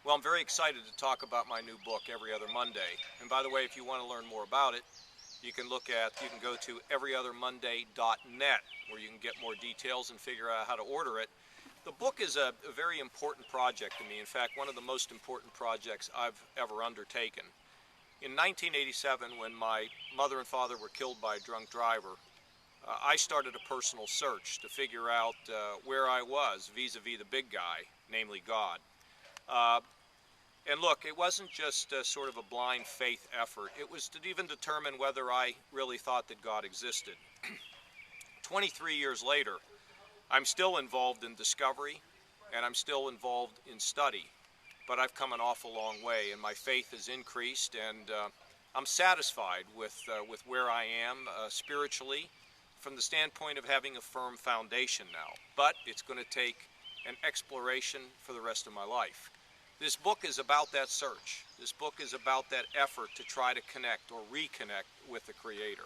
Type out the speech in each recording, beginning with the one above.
Well, I'm very excited to talk about my new book, Every Other Monday. And by the way, if you want to learn more about it, you can go to everyothermonday.net, where you can get more details and figure out how to order it. The book is a very important project to me. In fact, one of the most important projects I've ever undertaken. In 1987, when my mother and father were killed by a drunk driver, I started a personal search to figure out where I was vis-a-vis the big guy, namely God. And look, it wasn't just sort of a blind faith effort. It was to even determine whether I really thought that God existed. 23 years later, I'm still involved in discovery, and I'm still involved in study. But I've come an awful long way, and my faith has increased, and I'm satisfied with where I am spiritually from the standpoint of having a firm foundation now. But it's going to take an exploration for the rest of my life. This book is about that search. This book is about that effort to try to connect or reconnect with the Creator.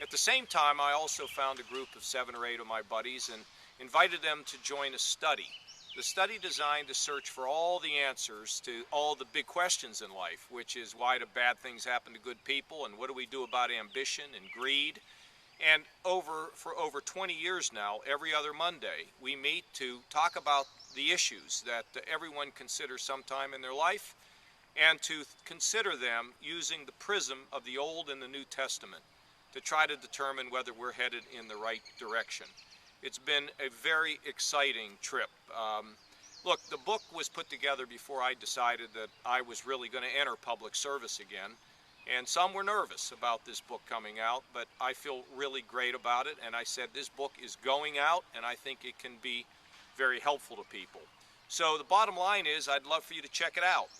At the same time, I also found a group of 7 or 8 of my buddies and invited them to join a study. The study designed to search for all the answers to all the big questions in life, which is, why do bad things happen to good people, and what do we do about ambition and greed? And for over 20 years now, every other Monday, we meet to talk about the issues that everyone considers sometime in their life, and to consider them using the prism of the Old and the New Testament to try to determine whether we're headed in the right direction. It's been a very exciting trip. Look, the book was put together before I decided that I was really going to enter public service again. And some were nervous about this book coming out, but I feel really great about it. And I said, this book is going out, and I think it can be very helpful to people. So the bottom line is, I'd love for you to check it out.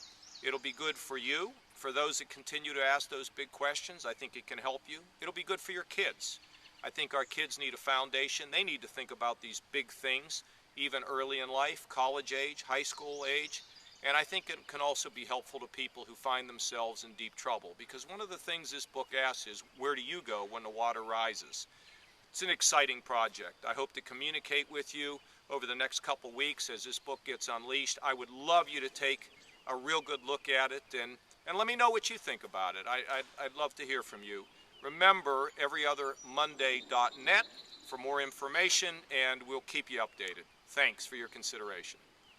It'll be good for you. For those that continue to ask those big questions, I think it can help you. It'll be good for your kids. I think our kids need a foundation. They need to think about these big things, even early in life, college age, high school age. And I think it can also be helpful to people who find themselves in deep trouble, because one of the things this book asks is, where do you go when the water rises? It's an exciting project. I hope to communicate with you over the next couple weeks as this book gets unleashed. I would love you to take a real good look at it and let me know what you think about it. I'd love to hear from you. Remember, everyothermonday.net for more information, and we'll keep you updated. Thanks for your consideration.